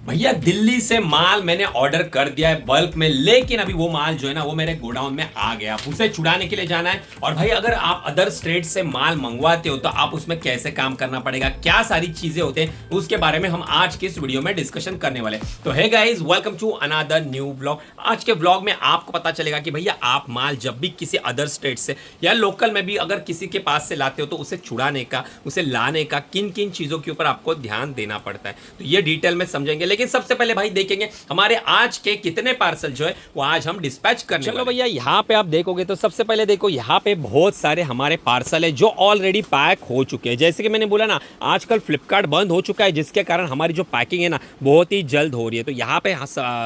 भैया दिल्ली से माल मैंने ऑर्डर कर दिया है बल्क में, लेकिन अभी वो माल जो है ना वो मेरे गोडाउन में आ गया। उसे छुड़ाने के लिए जाना है। और भाई अगर आप अदर स्टेट से माल मंगवाते हो तो आप उसमें कैसे काम करना पड़ेगा, क्या सारी चीजें होते हैं, उसके बारे में हम आज की इस वीडियो में डिस्कशन करने वाले। तो hey guys, welcome to another new blog. आज के ब्लॉग में आपको पता चलेगा कि भैया आप माल जब भी किसी अदर स्टेट से या लोकल में भी अगर किसी के पास से लाते हो तो उसे छुड़ाने का, उसे लाने का किन किन चीजों के ऊपर आपको ध्यान देना पड़ता है, तो ये डिटेल में समझेंगे। लेकिन सबसे पहले भाई देखेंगे हमारे आज के कितने पार्सल जो है वो आज हम डिस्पैच करने वाले। चलो भैया यहाँ पे आप देखोगे तो सबसे पहले देखो यहाँ पे बहुत सारे हमारे पार्सल है जो ऑलरेडी पैक हो चुके हैं। जैसे कि मैंने बोला ना, आजकल फ्लिपकार्ट बंद हो चुका है, जिसके कारण हमारी जो पैकिंग है ना बहुत ही जल्द हो रही है। तो यहाँ पे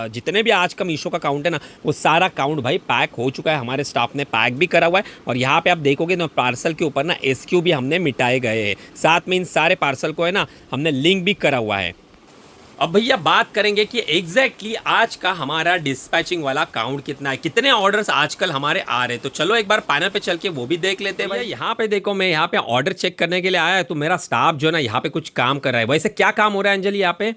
जितने भी आज का मीशो का काउंट है ना वो सारा काउंट भाई पैक हो चुका है, हमारे स्टाफ ने पैक भी करा हुआ है। और यहाँ पे आप देखोगे ना पार्सल के ऊपर ना SQ भी हमने मिटाए गए हैं, साथ में इन सारे पार्सल को है ना हमने लिंक भी करा हुआ है। अब भैया बात करेंगे कि एग्जैक्टली आज का हमारा डिस्पैचिंग वाला काउंट कितना है, कितने ऑर्डर्स आजकल हमारे आ रहे हैं। तो चलो एक बार पैनल पे चल के वो भी देख लेते हैं। भैया यहाँ पे देखो, मैं यहाँ पे ऑर्डर चेक करने के लिए आया है तो मेरा स्टाफ जो है ना यहाँ पे कुछ काम कर रहा है। वैसे क्या काम हो रहा है अंजलि यहाँ पे?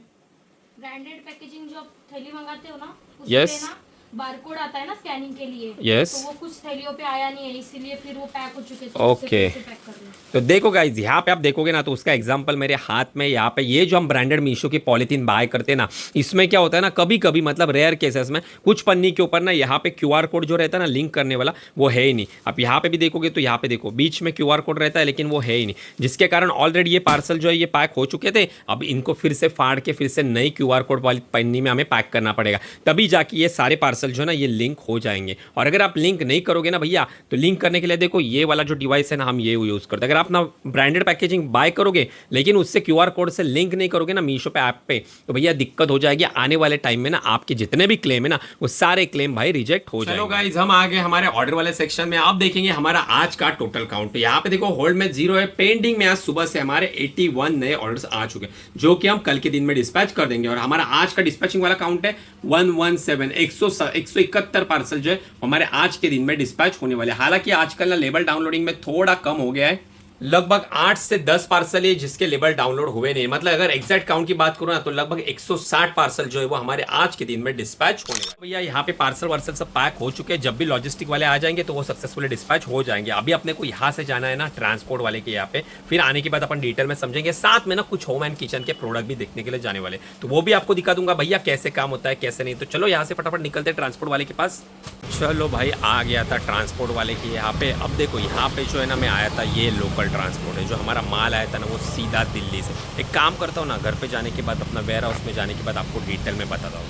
ब्रांडेड पैकेजिंग जो आप थैली मंगाते हो ना, यस, उसपे ना बारकोड आता है ना स्कैनिंग के लिए। यस, तो वो कुछ थैलियों पे आया नहीं है, इसीलिए फिर वो पैक हो चुके, तो ओके। पैक कर रहे हैं। तो देखो गाइज, यहाँ पे आप देखोगे ना तो उसका एग्जांपल मेरे हाथ में यहाँ पे ये जो हम ब्रांडेड मीशो की पॉलीथीन बाय करते हैं ना, इसमें क्या होता है ना, कभी कभी मतलब रेयर केसेस में कुछ पन्नी के ऊपर ना यहाँ पे QR कोड जो रहता है ना लिंक करने वाला, वो है ही नहीं। आप यहाँ पे भी देखोगे तो यहाँ पे देखो बीच में QR कोड रहता है, लेकिन वो है ही नहीं, जिसके कारण ऑलरेडी ये पार्सल जो है ये पैक हो चुके थे। अब इनको फिर से फाड़ के फिर से नई QR कोड वाली पन्नी में हमें पैक करना पड़ेगा, तभी जाके ये सारे पार्सल जो है ना ये लिंक हो जाएंगे। और अगर आप लिंक नहीं करोगे ना भैया, तो लिंक करने के लिए देखो ये वाला जो डिवाइस है ना हम ये यूज़ करते हैं। अगर आप ना ब्रांडेड पैकेजिंग बाय करोगे लेकिन उससे QR कोड से लिंक नहीं करोगे ना मीशो पे ऐप पे, तो भैया दिक्कत हो जाएगी। आने वाले टाइम में ना आपके जितने भी क्लेम है ना वो सारे क्लेम भाई रिजेक्ट हो जाएंगे। चलो गाइस, हम आ गए हमारे ऑर्डर वाले सेक्शन में। आप देखेंगे हमारा आज का टोटल काउंट, यहाँ पे देखो होल्ड में 0 है, पेंडिंग में आज सुबह से हमारे 81 नए ऑर्डर्स आ चुके हैं, जो कि हम कल के दिन में डिस्पैच कर देंगे। और हमारा आज का डिस्पैचिंग वाला काउंट है 117 पार्सल जो है हमारे आज के दिन में डिस्पैच होने वाले। हालांकि आजकल ना लेबल डाउनलोडिंग में थोड़ा कम हो गया है, लगभग 8 से 10 पार्सल है जिसके लेबल डाउनलोड हुए नहीं। मतलब अगर एग्जैक्ट काउंट की बात करूं ना तो लगभग 160 पार्सल जो है वो हमारे आज के दिन में डिस्पैच होने वाले। भैया यहाँ पे पार्सल वार्सल सब पैक हो चुके हैं, जब भी लॉजिस्टिक वाले आ जाएंगे तो वो सक्सेसफुली डिस्पैच हो जाएंगे। अभी अपने को यहाँ से जाना है ना ट्रांसपोर्ट वाले के यहाँ पे, फिर आने के बाद अपन डिटेल में समझेंगे। साथ में ना कुछ होम एंड किचन के प्रोडक्ट भी देखने के लिए जाने वाले, तो वो भी आपको दिखा दूंगा भैया कैसे काम होता है कैसे नहीं। तो चलो यहाँ से फटाफट निकलते हैं ट्रांसपोर्ट वाले के पास। चलो भाई आ गया था ट्रांसपोर्ट वाले के यहाँ पे। अब देखो यहाँ पे जो है ना मैं आया था, ये लोकल ट्रांसपोर्ट है। जो हमारा माल आया था ना वो सीधा दिल्ली से। एक काम करता हूँ ना, घर पे जाने के बाद अपना वेयर हाउस में जाने के बाद आपको डिटेल में बताता हूँ।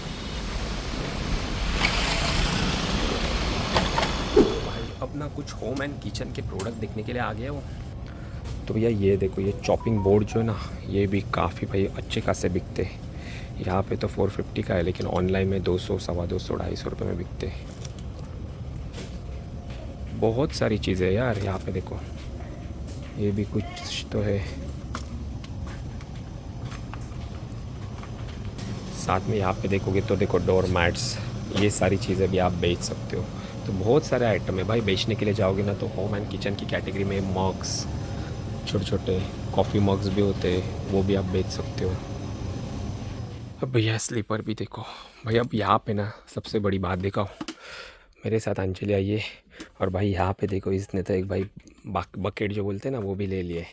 भाई अपना कुछ होम एंड किचन के प्रोडक्ट देखने के लिए आ गया वो। तो भैया ये देखो, ये चॉपिंग बोर्ड जो है ना ये भी काफ़ी भाई अच्छे खासे बिकते हैं। यहाँ पे तो 450 का है, लेकिन ऑनलाइन में 200, 250, 250 रुपये में बिकते हैं। बहुत सारी चीज़ें यार यहाँ पे देखो, ये भी कुछ तो है। साथ में यहाँ पे देखोगे तो देखो डोर मैट्स, ये सारी चीज़ें भी आप बेच सकते हो। तो बहुत सारे आइटम है भाई, बेचने के लिए जाओगे ना तो होम एंड किचन की कैटेगरी में मग्स, छोटे छोटे कॉफ़ी मग्स भी होते हैं, वो भी आप बेच सकते हो। अब भैया स्लीपर भी देखो भाई। अब यहाँ पे ना सबसे बड़ी बात दिखाओ, मेरे साथ अंजलि आई है। और भाई यहाँ पे देखो, इसने तो एक भाई बकेट जो बोलते हैं ना वो भी ले लिए।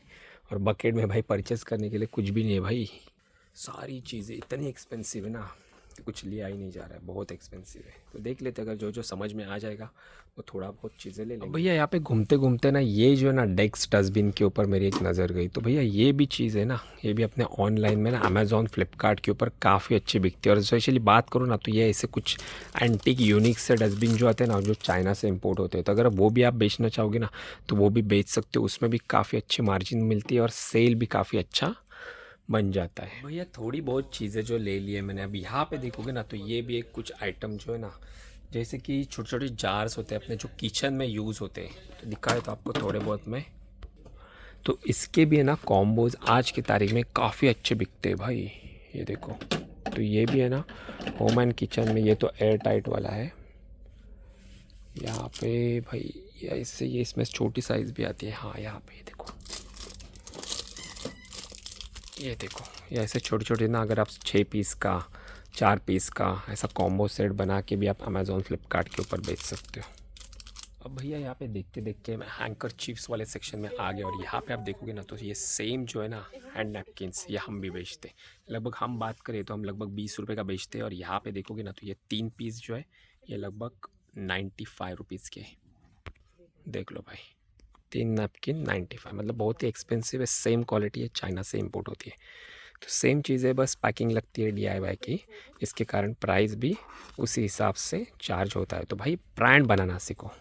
और बकेट में भाई परचेस करने के लिए कुछ भी नहीं है भाई, सारी चीज़ें इतनी एक्सपेंसिव है ना कि कुछ लिया ही नहीं जा रहा है, बहुत एक्सपेंसिव है। तो देख लेते, अगर जो जो समझ में आ जाएगा वो थोड़ा बहुत चीज़ें ले लेंगे। भैया यहाँ पे घूमते घूमते ना ये जो है ना डेस्क डस्टबिन के ऊपर मेरी एक नज़र गई। तो भैया ये भी चीज़ है ना, ये भी अपने ऑनलाइन में ना अमेज़ॉन फ्लिपकार्ट के ऊपर काफ़ी अच्छी बिकती है। और स्पेशली बात करूँ ना तो ये ऐसे कुछ एंटीक यूनिक से डस्टबिन जो आते हैं ना, जो चाइना से इम्पोर्ट होते हैं, तो अगर वो भी आप बेचना चाहोगे ना तो वो भी बेच सकते हो। उसमें भी काफ़ी अच्छी मार्जिन मिलती है और सेल भी काफ़ी अच्छा बन जाता है। भैया थोड़ी बहुत चीज़ें जो ले लिए मैंने। अब यहाँ पे देखोगे ना तो ये भी एक कुछ आइटम जो है ना, जैसे कि छोटे छोटे जार्स होते हैं अपने जो किचन में यूज़ होते हैं, तो दिखाए तो आपको थोड़े बहुत में। तो इसके भी है ना कॉम्बोज आज की तारीख में काफ़ी अच्छे बिकते हैं भाई, ये देखो। तो ये भी है ना होम एंड किचन में, ये तो एयर टाइट वाला है यहाँ पे भाई। या इससे ये इसमें छोटी साइज़ भी आती है। हाँ यहाँ पे ये देखो, ये देखो, ये ऐसे छोटे छोटे ना, अगर आप 6 पीस का 4 पीस का ऐसा कॉम्बो सेट बना के भी आप अमेज़ॉन फ्लिपकार्ट के ऊपर बेच सकते हो। अब भैया यहाँ पे देखते देखते मैं हैंकर चिप्स वाले सेक्शन में आ गया और यहाँ पे आप देखोगे ना तो ये सेम जो है ना हैंड नैपकिन्स ये हम भी बेचते लगभग। हम बात करें तो हम लगभग 20 रुपये का बेचते हैं और यहाँ पे देखोगे ना तो ये 3 पीस जो है ये लगभग 95 रुपीज़ के। देख लो भाई 3 नैपकिन 95, मतलब बहुत ही एक्सपेंसिव है। सेम क्वालिटी है, चाइना से इम्पोर्ट होती है। तो सेम चीज़ है, बस पैकिंग लगती है DIY की, इसके कारण प्राइस भी उसी हिसाब से चार्ज होता है। तो भाई ब्रांड बनाना सीखो।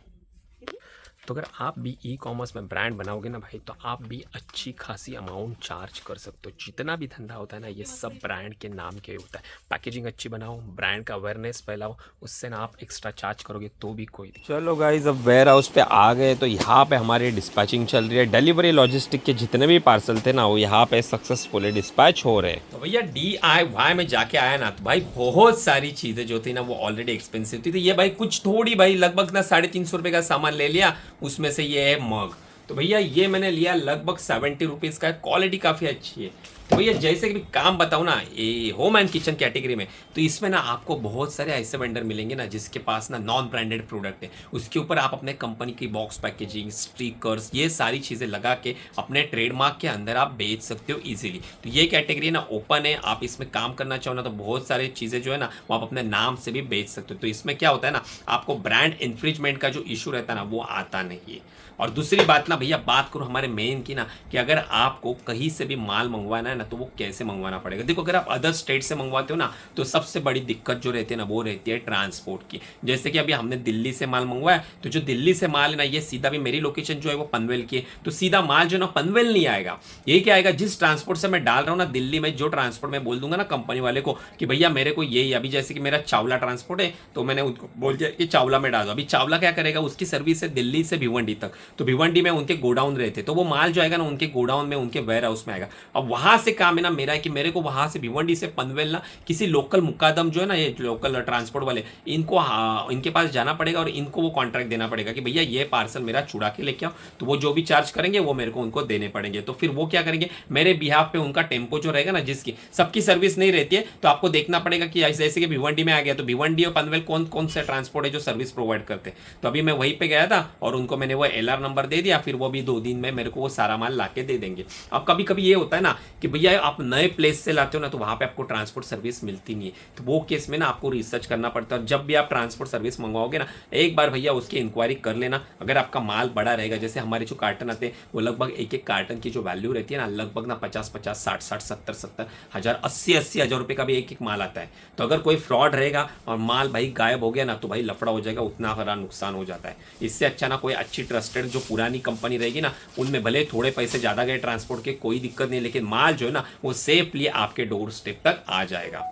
तो अगर आप भी ई-कॉमर्स में ब्रांड बनाओगे ना भाई तो आप भी अच्छी खासी अमाउंट चार्ज कर सकते हो। जितना भी धंधा होता है ना ये सब ब्रांड के नाम के होता है। पैकेजिंग अच्छी बनाओ, ब्रांड का अवेयरनेस फैलाओ, उससे ना आप एक्स्ट्रा चार्ज करोगे तो भी कोई। चलो गाइस अब वेयर हाउस पे आ गए तो यहाँ पे हमारी डिस्पैचिंग चल रही है। डिलीवरी लॉजिस्टिक के जितने भी पार्सल थे ना वो यहाँ पे सक्सेसफुली डिस्पैच हो रहे हैं। तो भैया DIY में जाके आया ना तो भाई बहुत सारी चीज़ें जो थी ना वो ऑलरेडी एक्सपेंसिव थी। तो ये भाई कुछ थोड़ी भाई लगभग ना 350 रुपये का सामान ले लिया। उसमें से ये है मग। तो भैया ये मैंने लिया लगभग 70 रुपीज़ का, क्वालिटी काफ़ी अच्छी है। तो भैया जैसे कि काम बताऊँ ना ये होम एंड किचन कैटेगरी में तो इसमें ना आपको बहुत सारे ऐसे वेंडर मिलेंगे ना जिसके पास ना नॉन ब्रांडेड प्रोडक्ट है। उसके ऊपर आप अपने कंपनी की बॉक्स पैकेजिंग, स्टिकर्स, ये सारी चीज़ें लगा के अपने ट्रेडमार्क के अंदर आप बेच सकते हो ईजिली। तो ये कैटेगरी ना ओपन है, आप इसमें काम करना चाहो ना तो बहुत सारी चीज़ें जो है ना वो आप अपने नाम से भी बेच सकते हो। तो इसमें क्या होता है ना आपको ब्रांड इन्फ्रिजमेंट का जो इशू रहता है ना वो आता नहीं है। और दूसरी बात ना भैया बात करूँ हमारे मेन की ना कि अगर आपको कहीं से भी माल मंगवाना है ना तो वो कैसे मंगवाना पड़ेगा। देखो अगर आप अदर स्टेट से मंगवाते हो ना तो सबसे बड़ी दिक्कत जो रहती है ना वो रहती है ट्रांसपोर्ट की। जैसे कि अभी हमने दिल्ली से माल मंगवाया तो जो दिल्ली से माल है ना ये सीधा भी मेरी लोकेशन जो है वो पनवेल की है तो सीधा माल जो ना पनवेल नहीं आएगा। ये क्या आएगा जिस ट्रांसपोर्ट से मैं डाल रहा हूँ ना दिल्ली में, जो ट्रांसपोर्ट में बोल दूंगा ना कंपनी वाले को कि भैया मेरे को ये अभी जैसे कि मेरा चावला ट्रांसपोर्ट है तो मैंने उनको बोल दिया कि चावला में डाल दो। अभी चावला क्या करेगा उसकी सर्विस है दिल्ली से भिवंडी तक, तो भिवंडी में उनके गोडाउन रहते तो वो माल जो आएगा ना उनके गोडाउन में उनके वेयर हाउस में आएगा। अब वहां से काम है ना मेरा कि मेरे को वहां से भिवंडी से पनवेल ना किसी लोकल मुकादम जो है ना ये लोकल ट्रांसपोर्ट वाले इनको इनके पास जाना पड़ेगा और इनको वो कॉन्ट्रैक्ट देना पड़ेगा कि भैया ये पार्सल मेरा चुड़ा के लेके आओ। तो वो जो भी चार्ज करेंगे वो मेरे को उनको देने पड़ेंगे। तो फिर वो क्या करेंगे मेरे बिहाफ पे उनका टेम्पो जो रहेगा ना जिसकी सबकी सर्विस नहीं रहती है तो आपको देखना पड़ेगा कि जैसे कि भिवंडी में आ गया तो भिवंडी और पनवेल कौन कौन से ट्रांसपोर्ट है जो सर्विस प्रोवाइड करते हैं। तो अभी मैं वहीं पे गया था और उनको मैंने वो LR नंबर दे दिया, फिर वो भी 2 दिन में मेरे को वो सारा माल ला के दे देंगे। अब कभी कभी ये होता है ना कि भैया आप नए प्लेस से लाते हो ना तो वहाँ पे आपको ट्रांसपोर्ट सर्विस मिलती नहीं है। तो वो केस में ना आपको रिसर्च करना पड़ता है। जब भी आप ट्रांसपोर्ट सर्विस मंगवाओगे ना एक बार भैया उसकी इंक्वायरी कर लेना। अगर आपका माल बड़ा रहेगा, जैसे हमारे जो कार्टन आते हैं वो लगभग एक एक कार्टन की जो वैल्यू रहती है ना लगभग ना 50-50, 60-60, 70-70 हज़ार, 80-80 हज़ार रुपये का भी एक एक माल आता है। तो अगर कोई फ्रॉड रहेगा और माल भाई गायब हो गया ना तो भाई लफड़ा हो जाएगा, उतना बड़ा नुकसान हो जाता है। इससे अच्छा ना कोई अच्छी ट्रस्टेड जो पुरानी कंपनी रहेगी ना उनमें भले थोड़े पैसे ज़्यादा गए ट्रांसपोर्ट के कोई दिक्कत नहीं, लेकिन माल जो है ना वो सेफली आपके डोर स्टेप तक आ जाएगा।